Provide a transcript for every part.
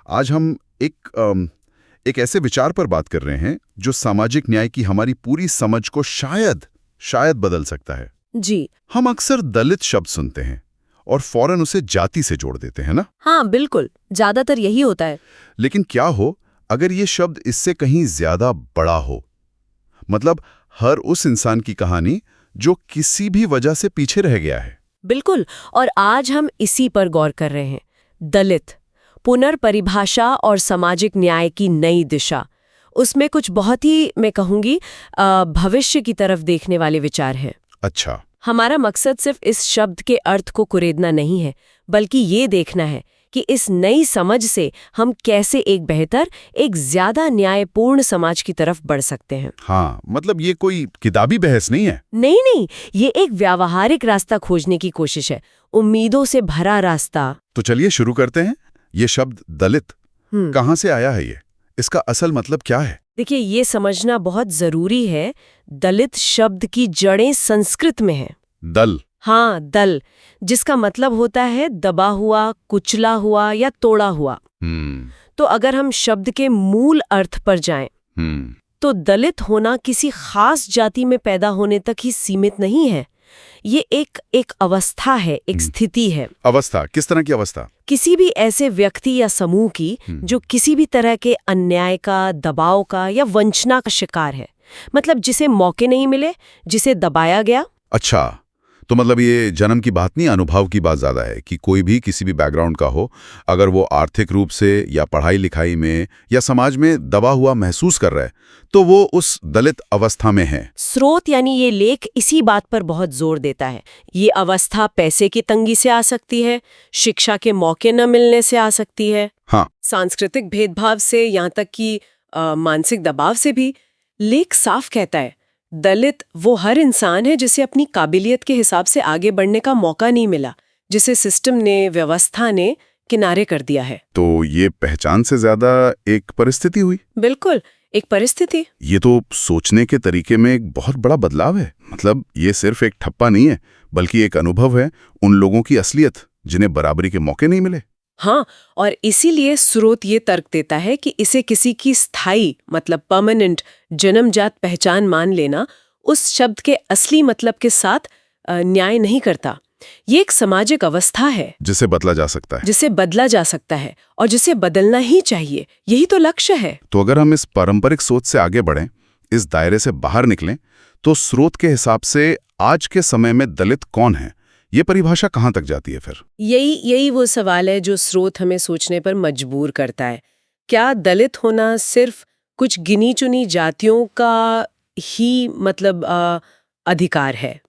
आज हम एक ऐसे विचार पर बात कर रहे हैं जो सामाजिक न्याय की हमारी पूरी समझ को शायद बदल सकता है। जी हम अक्सर दलित शब्द सुनते हैं और फौरन उसे जाति से जोड़ देते हैं ना। हाँ, बिल्कुल, ज्यादातर यही होता है। लेकिन क्या हो अगर ये शब्द इससे कहीं ज्यादा बड़ा हो, मतलब हर उस इंसान की कहानी जो किसी भी वजह से पीछे रह गया है। बिल्कुल, और आज हम इसी पर गौर कर रहे हैं। दलित पुनर्परिभाषा और सामाजिक न्याय की नई दिशा, उसमें कुछ बहुत ही, मैं कहूंगी, भविष्य की तरफ देखने वाले विचार हैं। अच्छा। हमारा मकसद सिर्फ इस शब्द के अर्थ को कुरेदना नहीं है, बल्कि ये देखना है कि इस नई समझ से हम कैसे एक बेहतर, एक ज्यादा न्यायपूर्ण समाज की तरफ बढ़ सकते हैं। हाँ, मतलब ये कोई किताबी बहस नहीं है। नहीं, ये एक व्यावहारिक रास्ता खोजने की कोशिश है, उम्मीदों से भरा रास्ता। तो चलिए शुरू करते हैं। ये शब्द दलित कहाँ से आया है? इसका असल मतलब क्या है? देखिए, ये समझना बहुत जरूरी है। दलित शब्द की जड़ें संस्कृत में हैं। दल? हाँ, दल, जिसका मतलब होता है दबा हुआ, कुचला हुआ या तोड़ा हुआ। तो अगर हम शब्द के मूल अर्थ पर जाएं, तो दलित होना किसी खास जाति में पैदा होने तक ही सीमित नहीं है। ये एक अवस्था है, एक स्थिति है। अवस्था? किस तरह की अवस्था? किसी भी ऐसे व्यक्ति या समूह की जो किसी भी तरह के अन्याय का, दबाव का या वंचना का शिकार है। मतलब जिसे मौके नहीं मिले, जिसे दबाया गया। अच्छा, तो मतलब ये जन्म की बात नहीं, अनुभव की बात ज्यादा है कि कोई भी किसी भी बैकग्राउंड का हो, अगर वो आर्थिक रूप से या पढ़ाई लिखाई में या समाज में दबा हुआ महसूस कर रहा है तो वो उस दलित अवस्था में है। स्रोत यानी ये लेख इसी बात पर बहुत जोर देता है। ये अवस्था पैसे की तंगी से आ सकती है, शिक्षा के मौके न मिलने से आ सकती है, हाँ, सांस्कृतिक भेदभाव से, यहाँ तक कि मानसिक दबाव से भी। लेख साफ कहता है, दलित वो हर इंसान है जिसे अपनी काबिलियत के हिसाब से आगे बढ़ने का मौका नहीं मिला, जिसे सिस्टम ने, व्यवस्था ने किनारे कर दिया है। तो ये पहचान से ज्यादा एक परिस्थिति हुई। बिल्कुल, एक परिस्थिति। ये तो सोचने के तरीके में एक बहुत बड़ा बदलाव है। मतलब ये सिर्फ एक ठप्पा नहीं है, बल्कि एक अनुभव है उन लोगों की असलियत जिन्हें बराबरी के मौके नहीं मिले। हाँ, और इसीलिए स्रोत ये तर्क देता है कि इसे किसी की स्थायी, मतलब परमानेंट जन्मजात पहचान मान लेना उस शब्द के असली मतलब के साथ न्याय नहीं करता। ये एक सामाजिक अवस्था है जिसे बदला जा सकता है, जिसे बदला जा सकता है और जिसे बदलना ही चाहिए। यही तो लक्ष्य है। तो अगर हम इस पारंपरिक सोच से आगे बढ़ें, इस दायरे से बाहर निकलें, तो स्रोत के हिसाब से आज के समय में दलित कौन है? ये परिभाषा कहाँ तक जाती है फिर? यही वो सवाल है जो स्रोत हमें सोचने पर मजबूर करता है। क्या दलित होना सिर्फ कुछ गिनी चुनी जातियों का ही मतलब अधिकार है?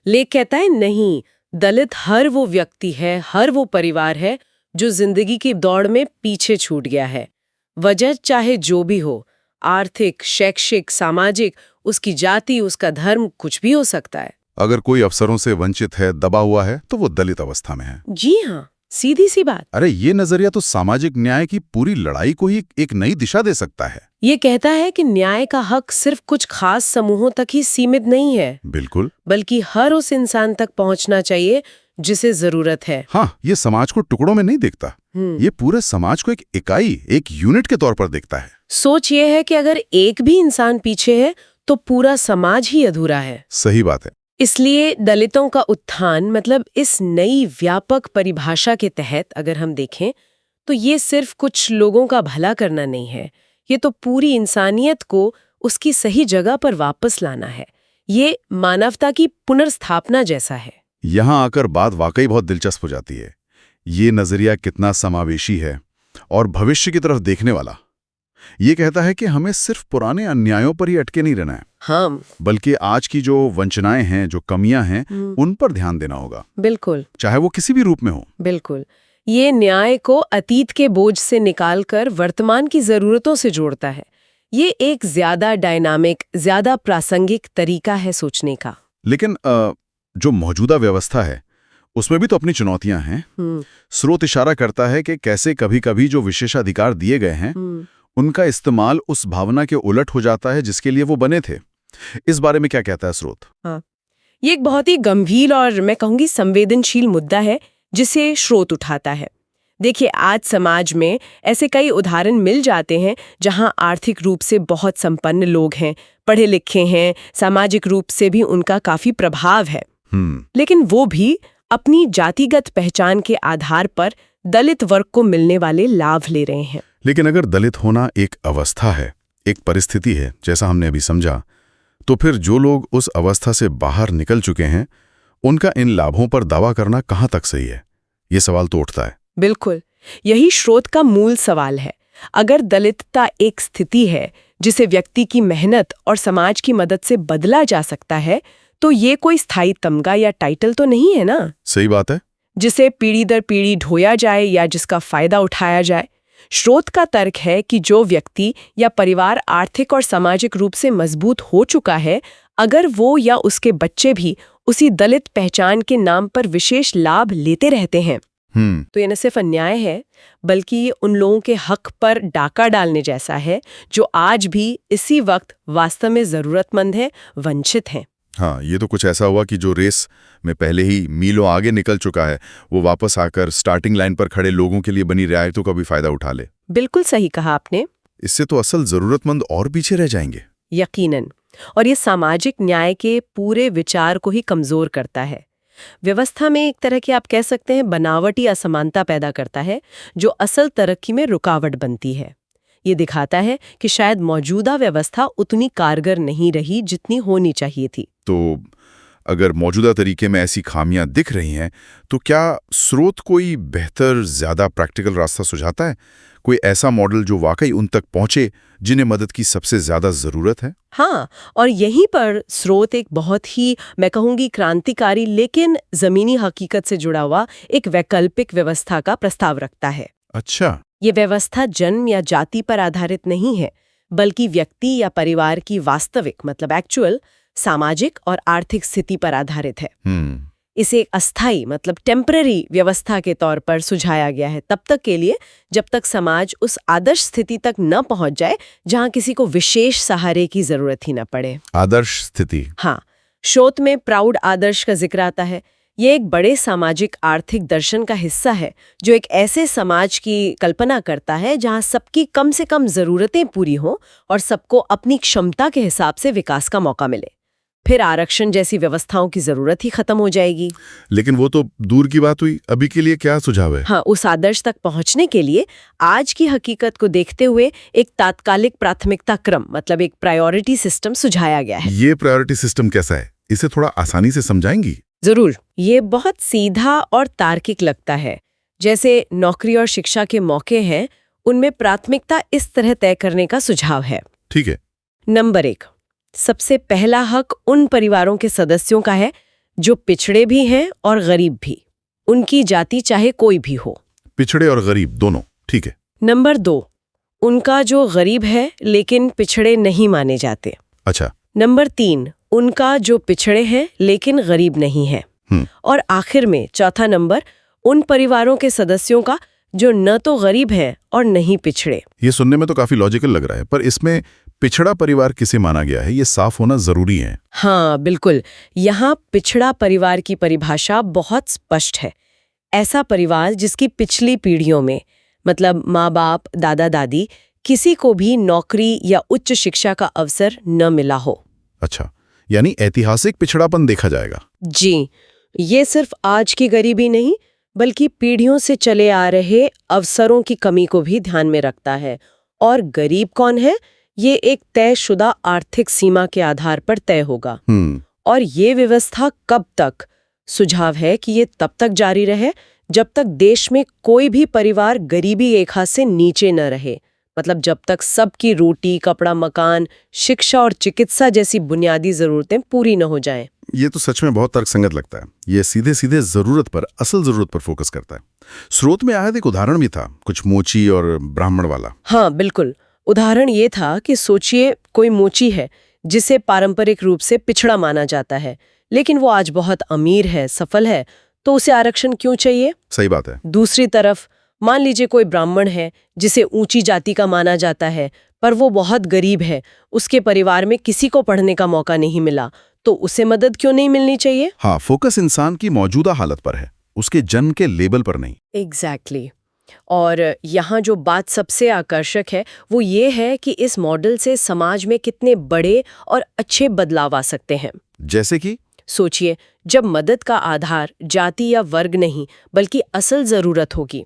लेख कहता है नहीं, दलित हर वो व्यक्ति है, हर वो परिवार है जो जिंदगी की दौड़ में पीछे छूट गया है। वजह चाहे जो भी हो, आर्थिक, शैक्षिक, सामाजिक, उसकी जाति, उसका धर्म, कुछ भी हो सकता है। अगर कोई अवसरों से वंचित है, दबा हुआ है, तो वो दलित अवस्था में है। जी हाँ, सीधी सी बात। अरे ये नजरिया तो सामाजिक न्याय की पूरी लड़ाई को ही एक नई दिशा दे सकता है। ये कहता है कि न्याय का हक सिर्फ कुछ खास समूहों तक ही सीमित नहीं है। बिल्कुल, बल्कि हर उस इंसान तक पहुंचना चाहिए जिसे जरूरत है। हाँ, ये समाज को टुकड़ों में नहीं देखता, ये पूरे समाज को एक इकाई, एक यूनिट के तौर पर देखता है। सोच ये है कि अगर एक भी इंसान पीछे है तो पूरा समाज ही अधूरा है। सही बात है। इसलिए दलितों का उत्थान, मतलब इस नई व्यापक परिभाषा के तहत अगर हम देखें, तो ये सिर्फ कुछ लोगों का भला करना नहीं है, ये तो पूरी इंसानियत को उसकी सही जगह पर वापस लाना है। ये मानवता की पुनर्स्थापना जैसा है। यहाँ आकर बात वाकई बहुत दिलचस्प हो जाती है। ये नजरिया कितना समावेशी है और भविष्य की तरफ देखने वाला। ये कहता है कि हमें सिर्फ पुराने अन्यायों पर ही अटके नहीं रहना है, हाँ, बल्कि आज की जो वंचनाएं हैं, जो कमियां हैं, उन पर ध्यान देना होगा। बिल्कुल, चाहे वो किसी भी रूप में हो। बिल्कुल। ये न्याय को अतीत के बोझ से निकालकर वर्तमान की जरूरतों से जोड़ता है। ये एक ज्यादा डायनामिक, ज्यादा प्रासंगिक तरीका है सोचने का। लेकिन जो मौजूदा व्यवस्था है उसमें भी तो अपनी चुनौतियां हैं। स्रोत इशारा करता है कि कैसे कभी-कभी जो विशेषाधिकार दिए गए हैं उनका इस्तेमाल उस भावना के उलट हो जाता है जिसके लिए वो बने थे। इस बारे में क्या कहता है स्रोत? हाँ, ये एक बहुत ही गंभीर और मैं कहूंगी संवेदनशील मुद्दा है जिसे स्रोत उठाता है। देखिए, आज समाज में ऐसे कई उदाहरण मिल जाते हैं जहां आर्थिक रूप से बहुत संपन्न लोग हैं, पढ़े लिखे हैं, सामाजिक रूप से भी उनका काफी प्रभाव है। लेकिन वो भी अपनी जातिगत पहचान के आधार पर दलित वर्ग को मिलने वाले लाभ ले रहे हैं। लेकिन अगर दलित होना एक अवस्था है, एक परिस्थिति है, जैसा हमने अभी समझा, तो फिर जो लोग उस अवस्था से बाहर निकल चुके हैं, उनका इन लाभों पर दावा करना कहाँ तक सही है? ये सवाल तो उठता है। बिल्कुल, यही स्रोत का मूल सवाल है। अगर दलितता एक स्थिति है जिसे व्यक्ति की मेहनत और समाज की मदद से बदला जा सकता है, तो ये कोई स्थायी तमगा या टाइटल तो नहीं है ना। सही बात है। जिसे पीढ़ी दर पीढ़ी ढोया जाए या जिसका फायदा उठाया जाए। स्रोत का तर्क है कि जो व्यक्ति या परिवार आर्थिक और सामाजिक रूप से मजबूत हो चुका है, अगर वो या उसके बच्चे भी उसी दलित पहचान के नाम पर विशेष लाभ लेते रहते हैं, तो ये न सिर्फ अन्याय है, बल्कि ये उन लोगों के हक पर डाका डालने जैसा है जो आज भी इसी वक्त वास्तव में जरूरतमंद है, वंचित हैं। हाँ, ये तो कुछ ऐसा हुआ कि जो रेस में पहले ही मीलों आगे निकल चुका है, वो वापस आकर स्टार्टिंग लाइन पर खड़े लोगों के लिए बनी रियायतों का भी फायदा उठा ले। बिल्कुल सही कहा आपने। इससे तो असल जरूरतमंद और पीछे रह जाएंगे। यकीनन। और ये सामाजिक न्याय के पूरे विचार को ही कमजोर करता है। व्यवस्था में एक तरह की आप कह सकते हैं बनावटी असमानता पैदा करता है, जो असल तरक्की में रुकावट बनती है। ये दिखाता है कि शायद मौजूदा व्यवस्था उतनी कारगर नहीं रही जितनी होनी चाहिए थी। तो अगर मौजूदा तरीके में ऐसी खामियां दिख रही हैं, तो क्या स्रोत कोई बेहतर, ज्यादा प्रैक्टिकल रास्ता सुझाता है? कोई ऐसा मॉडल जो वाकई उन तक पहुंचे जिन्हें मदद की सबसे ज्यादा जरूरत है? हाँ, और यहीं पर स्रोत एक बहुत ही, मैं कहूंगी, क्रांतिकारी लेकिन जमीनी हकीकत से जुड़ा हुआ एक वैकल्पिक व्यवस्था का प्रस्ताव रखता है। अच्छा। ये व्यवस्था जन्म या जाति पर आधारित नहीं है, बल्कि व्यक्ति या परिवार की वास्तविक, मतलब एक्चुअल सामाजिक और आर्थिक स्थिति पर आधारित है। इसे एक अस्थायी, मतलब टेम्पररी व्यवस्था के तौर पर सुझाया गया है, तब तक के लिए जब तक समाज उस आदर्श स्थिति तक न पहुंच जाए जहां किसी को विशेष सहारे की जरूरत ही न पड़े। आदर्श स्थिति। हाँ, शोध में प्राउड आदर्श का जिक्र आता है। ये एक बड़े सामाजिक आर्थिक दर्शन का हिस्सा है जो एक ऐसे समाज की कल्पना करता है जहां सबकी कम से कम जरूरतें पूरी हों और सबको अपनी क्षमता के हिसाब से विकास का मौका मिले। फिर आरक्षण जैसी व्यवस्थाओं की जरूरत ही खत्म हो जाएगी। लेकिन वो तो दूर की बात हुई, अभी के लिए क्या सुझाव है? हाँ, उस आदर्श तक पहुंचने के लिए आज की हकीकत को देखते हुए एक तात्कालिक प्राथमिकता क्रम, मतलब एक प्रायोरिटी सिस्टम सुझाया गया है। ये प्रायोरिटी सिस्टम कैसा है? इसे थोड़ा आसानी से समझाएंगी? जरूर। ये बहुत सीधा और तार्किक लगता है। जैसे नौकरी और शिक्षा के मौके हैं, उनमें प्राथमिकता इस तरह तय करने का सुझाव है। ठीक है। नंबर 1, सबसे पहला हक उन परिवारों के सदस्यों का है जो पिछड़े भी हैं और गरीब भी, उनकी जाति चाहे कोई भी हो। पिछड़े और गरीब दोनों, ठीक है। नंबर 2, उनका जो गरीब है लेकिन पिछड़े नहीं माने जाते। अच्छा। नंबर 3, उनका जो पिछड़े हैं लेकिन गरीब नहीं है। और आखिर में चौथा नंबर, उन परिवारों के सदस्यों का जो न तो गरीब हैं और नहीं पिछड़े। ये सुनने में तो काफी लॉजिकल लग रहा है, पर इसमें पिछड़ा परिवार किसे माना गया है, ये साफ होना जरूरी है। हाँ, बिल्कुल। यहाँ पिछड़ा परिवार की परिभाषा बहुत स्पष्ट है। ऐसा परिवार जिसकी पिछली पीढ़ियों में, मतलब माँ बाप, दादा दादी, किसी को भी नौकरी या उच्च शिक्षा का अवसर न मिला हो। अच्छा, यानी ऐतिहासिक पिछड़ापन देखा जाएगा। जी, ये सिर्फ आज की गरीबी नहीं, बल्कि पीढ़ियों से चले आ रहे अवसरों की कमी को भी ध्यान में रखता है। और गरीब कौन है, ये एक तयशुदा आर्थिक सीमा के आधार पर तय होगा। और ये व्यवस्था कब तक? सुझाव है कि ये तब तक जारी रहे जब तक देश में कोई भी परिवार गरीबी रेखा से नीचे न रहे, मतलब जब तक सबकी रोटी, कपड़ा, मकान, शिक्षा और चिकित्सा जैसी बुनियादी जरूरतें पूरी न हो जाएं। ये तो सच में बहुत तर्कसंगत लगता है। ये सीधे सीधे जरूरत पर, असल जरूरत पर फोकस करता है। स्रोत में आया एक उदाहरण भी था, कुछ मोची और ब्राह्मण वाला। हाँ, बिल्कुल। उदाहरण ये था कि सोचिए कोई मोची है जिसे पारंपरिक रूप से पिछड़ा माना जाता है, लेकिन वो आज बहुत अमीर है, सफल है, तो उसे आरक्षण क्यों चाहिए? सही बात है। दूसरी तरफ मान लीजिए कोई ब्राह्मण है जिसे ऊंची जाति का माना जाता है, पर वो बहुत गरीब है, उसके परिवार में किसी को पढ़ने का मौका नहीं मिला, तो उसे मदद क्यों नहीं मिलनी चाहिए? हाँ, फोकस इंसान की मौजूदा हालत पर है, उसके जन्म के लेबल पर नहीं। एग्जैक्टली। और यहाँ जो बात सबसे आकर्षक है वो ये है कि इस मॉडल से समाज में कितने बड़े और अच्छे बदलाव आ सकते हैं। जैसे कि सोचिए, जब मदद का आधार जाति या वर्ग नहीं बल्कि असल जरूरत होगी,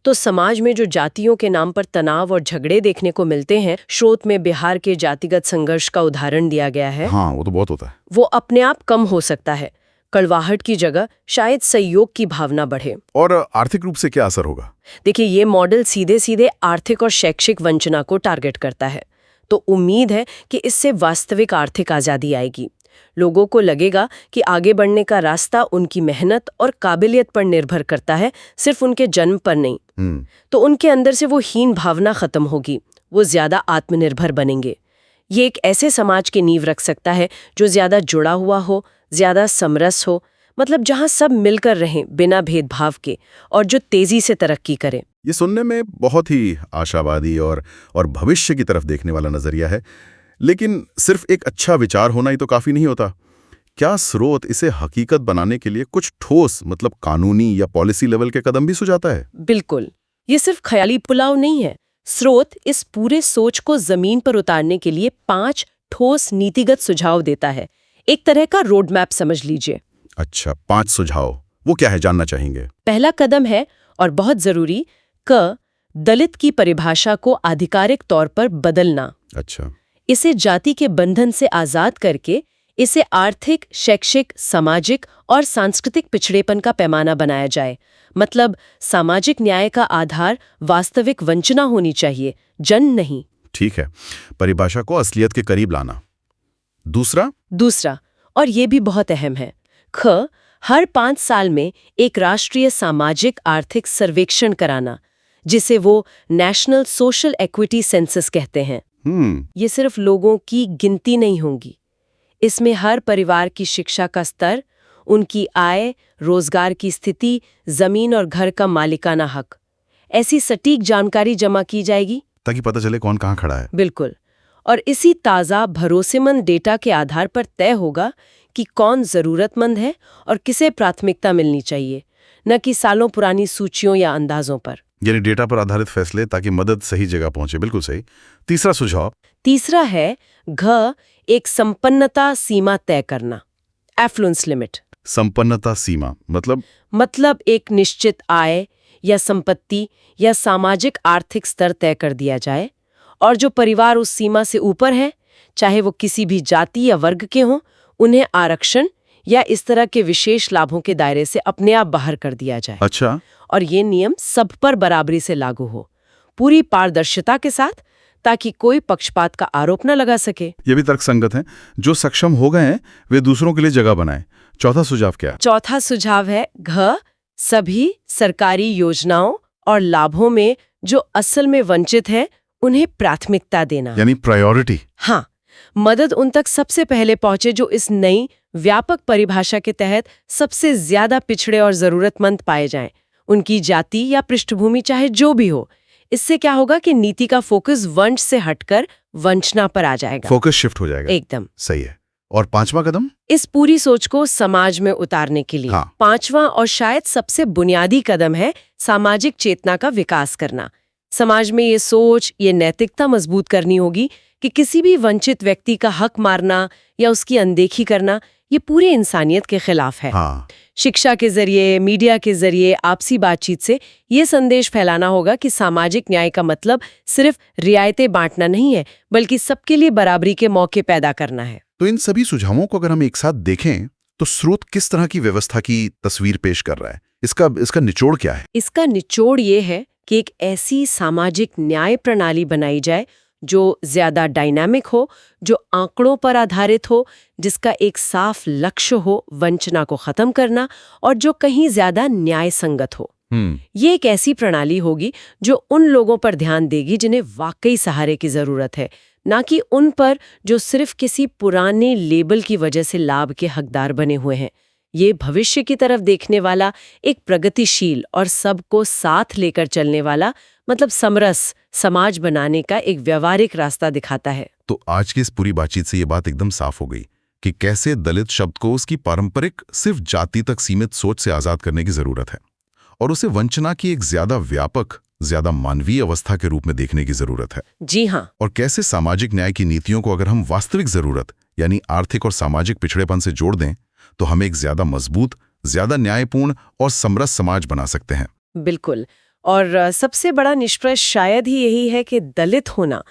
तो समाज में जो जातियों के नाम पर तनाव और झगड़े देखने को मिलते हैं, स्रोत में बिहार के जातिगत संघर्ष का उदाहरण दिया गया है, हाँ, वो तो बहुत होता है, वो अपने आप कम हो सकता है। कड़वाहट की जगह शायद सहयोग की भावना बढ़े। और आर्थिक रूप से क्या असर होगा? देखिए, ये मॉडल सीधे सीधे आर्थिक और शैक्षिक वंचना को टारगेट करता है, तो उम्मीद है कि इससे वास्तविक आर्थिक आज़ादी आएगी। लोगों को लगेगा कि आगे बढ़ने का रास्ता उनकी मेहनत और काबिलियत पर निर्भर करता है, सिर्फ उनके जन्म पर नहीं। तो उनके अंदर से वो हीन भावना खत्म होगी, वो ज्यादा आत्मनिर्भर बनेंगे। ये एक ऐसे समाज की नींव रख सकता है जो ज्यादा जुड़ा हुआ हो, ज्यादा समरस हो, मतलब जहां सब मिलकर रहें बिना भेदभाव के, और जो तेजी से तरक्की करे। ये सुनने में बहुत ही आशावादी और भविष्य की तरफ देखने वाला नजरिया है, लेकिन सिर्फ एक अच्छा विचार होना ही तो काफी नहीं होता। क्या स्रोत इसे हकीकत बनाने के लिए कुछ ठोस, मतलब कानूनी या पॉलिसी लेवल के कदम भी सुझाता है? बिल्कुल, ये सिर्फ ख्याली पुलाव नहीं है। स्रोत इस पूरे सोच को जमीन पर उतारने के लिए 5 ठोस नीतिगत सुझाव देता है, एक तरह का रोड मैप समझ लीजिए। अच्छा, 5 सुझाव, वो क्या है, जानना चाहेंगे। पहला कदम है, और बहुत जरूरी, दलित की परिभाषा को आधिकारिक तौर पर बदलना। अच्छा, इसे जाति के बंधन से आजाद करके इसे आर्थिक, शैक्षिक, सामाजिक और सांस्कृतिक पिछड़ेपन का पैमाना बनाया जाए। मतलब सामाजिक न्याय का आधार वास्तविक वंचना होनी चाहिए, जन नहीं। ठीक है, परिभाषा को असलियत के करीब लाना। दूसरा, और ये भी बहुत अहम है, हर 5 साल में एक राष्ट्रीय सामाजिक आर्थिक सर्वेक्षण कराना, जिसे वो नेशनल सोशल इक्विटी सेंसस कहते हैं। ये सिर्फ लोगों की गिनती नहीं होगी, इसमें हर परिवार की शिक्षा का स्तर, उनकी आय, रोजगार की स्थिति, जमीन और घर का मालिकाना हक, ऐसी सटीक जानकारी जमा की जाएगी ताकि पता चले कौन कहाँ खड़ा है। बिल्कुल, और इसी ताज़ा भरोसेमंद डेटा के आधार पर तय होगा कि कौन जरूरतमंद है और किसे प्राथमिकता मिलनी चाहिए, न कि सालों पुरानी सूचियों या अंदाजों पर। यानी डेटा पर आधारित फैसले, ताकि मदद सही जगह पहुंचे। बिल्कुल सही। तीसरा सुझाव? तीसरा है एक संपन्नता सीमा तय करना, एफ्लुएंस लिमिट। संपन्नता सीमा मतलब एक निश्चित आय या संपत्ति या सामाजिक आर्थिक स्तर तय कर दिया जाए, और जो परिवार उस सीमा से ऊपर है, चाहे वो किसी भी जाति या वर्ग के हों, उन्हें आरक्षण या इस तरह के विशेष लाभों के दायरे से अपने आप बाहर कर दिया जाए। अच्छा। और ये नियम सब पर बराबरी से लागू हो, पूरी पारदर्शिता के साथ, ताकि कोई पक्षपात का आरोप न लगा सके। ये भी तर्कसंगत है। जो सक्षम हो गए हैं वे दूसरों के लिए जगह बनाएं। चौथा सुझाव क्या? चौथा सुझाव है सभी सरकारी योजनाओं और लाभों में जो असल में वंचित हैं, उन्हें प्राथमिकता देना, यानी प्रायोरिटी। हाँ, मदद उन तक सबसे पहले पहुंचे जो इस नई व्यापक परिभाषा के तहत सबसे ज्यादा पिछड़े और जरूरतमंद पाए जाएं, उनकी जाति या पृष्ठभूमि चाहे जो भी हो। इससे क्या होगा कि नीति का फोकस वंश से हटकर वंचना पर आ जाएगा, फोकस शिफ्ट हो जाएगा। एकदम सही है। और 5वां कदम? इस पूरी सोच को समाज में उतारने के लिए 5वां और शायद सबसे बुनियादी कदम है सामाजिक चेतना का विकास करना। समाज में ये सोच, ये नैतिकता मजबूत करनी होगी कि किसी भी वंचित व्यक्ति का हक मारना या उसकी अनदेखी करना, ये पूरी इंसानियत के खिलाफ है। शिक्षा के जरिए, मीडिया के जरिए, आपसी बातचीत से ये संदेश फैलाना होगा कि सामाजिक न्याय का मतलब सिर्फ रियायतें बांटना नहीं है, बल्कि सबके लिए बराबरी के मौके पैदा करना है। तो इन सभी सुझावों को अगर हम एक साथ देखें तो स्रोत किस तरह की व्यवस्था की तस्वीर पेश कर रहा है? इसका निचोड़ क्या है? इसका निचोड़ ये है कि एक ऐसी सामाजिक न्याय प्रणाली बनाई जाए जो ज्यादा डायनामिक हो, जो आंकड़ों पर आधारित हो, जिसका एक साफ लक्ष्य हो वंचना को खत्म करना, और जो कहीं ज्यादा न्याय संगत हो। ये एक ऐसी प्रणाली होगी जो उन लोगों पर ध्यान देगी जिन्हें वाकई सहारे की जरूरत है, ना कि उन पर जो सिर्फ किसी पुराने लेबल की वजह से लाभ के हकदार बने हुए हैं। ये भविष्य की तरफ देखने वाला, एक प्रगतिशील और सबको साथ लेकर चलने वाला, मतलब समरस समाज बनाने का एक व्यवहारिक रास्ता दिखाता है। तो आज की इस पूरी बातचीत से ये बात एकदम साफ हो गई कि कैसे दलित शब्द को उसकी पारंपरिक सिर्फ जाति तक सीमित सोच से आजाद करने की जरूरत है और उसे वंचना की एक ज्यादा व्यापक, ज्यादा मानवीय अवस्था के रूप में देखने की जरूरत है। जी हाँ। और कैसे सामाजिक न्याय की नीतियों को अगर हम वास्तविक जरूरत यानी आर्थिक और सामाजिक पिछड़ेपन से जोड़ दें तो हम एक ज्यादा मजबूत, ज्यादा न्यायपूर्ण और समरस समाज बना सकते हैं। बिल्कुल। और सबसे बड़ा निष्कर्ष शायद ही यही है कि दलित होना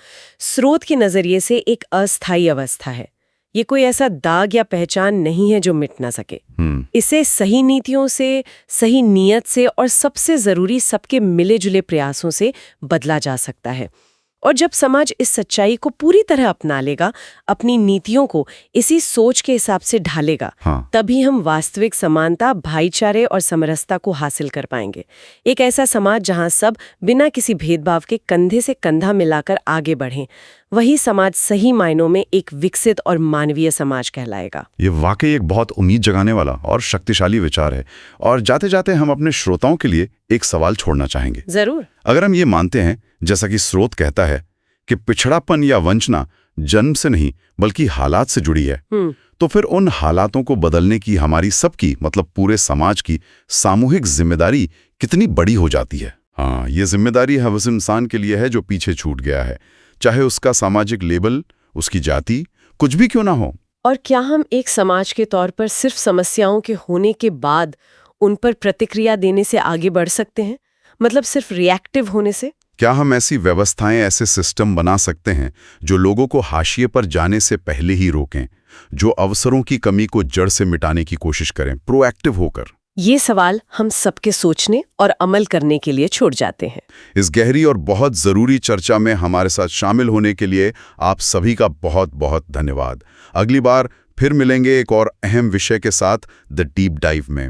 स्रोत के नजरिए से एक अस्थायी अवस्था है। ये कोई ऐसा दाग या पहचान नहीं है जो मिट ना सके। इसे सही नीतियों से, सही नीयत से और सबसे जरूरी सबके मिले जुले प्रयासों से बदला जा सकता है। और जब समाज इस सच्चाई को पूरी तरह अपना लेगा, अपनी नीतियों को इसी सोच के हिसाब से ढालेगा, तभी हम वास्तविक समानता, भाईचारे और समरसता को हासिल कर पाएंगे। एक ऐसा समाज जहां सब बिना किसी भेदभाव के कंधे से कंधा मिलाकर आगे बढ़ें, वही समाज सही मायनों में एक विकसित और मानवीय समाज कहलाएगा। ये वाकई एक बहुत उम्मीद जगाने वाला और शक्तिशाली विचार है। और जाते जाते हम अपने श्रोताओं के लिए एक सवाल छोड़ना चाहेंगे। जरूर। अगर हम ये मानते हैं, जैसा कि स्रोत कहता है, कि पिछड़ापन या वंचना जन्म से नहीं बल्कि हालात से जुड़ी है, तो फिर उन हालातों को बदलने की हमारी सबकी, मतलब पूरे समाज की सामूहिक जिम्मेदारी कितनी बड़ी हो जाती है। हाँ, ये जिम्मेदारी हर उस इंसान के लिए है जो पीछे छूट गया है, चाहे उसका सामाजिक लेबल, उसकी जाति, कुछ भी क्यों ना हो। और क्या हम एक समाज के तौर पर सिर्फ समस्याओं के होने के बाद उन पर प्रतिक्रिया देने से आगे बढ़ सकते हैं? मतलब सिर्फ रिएक्टिव होने से? क्या हम ऐसी व्यवस्थाएं, ऐसे सिस्टम बना सकते हैं जो लोगों को हाशिए पर जाने से पहले ही रोकें, जो अवसरों की कमी को जड़ से मिटाने की कोशिश करें, प्रोएक्टिव होकर? ये सवाल हम सबके सोचने और अमल करने के लिए छोड़ जाते हैं। इस गहरी और बहुत जरूरी चर्चा में हमारे साथ शामिल होने के लिए आप सभी का बहुत बहुत धन्यवाद। अगली बार फिर मिलेंगे एक और अहम विषय के साथ द डीप डाइव में।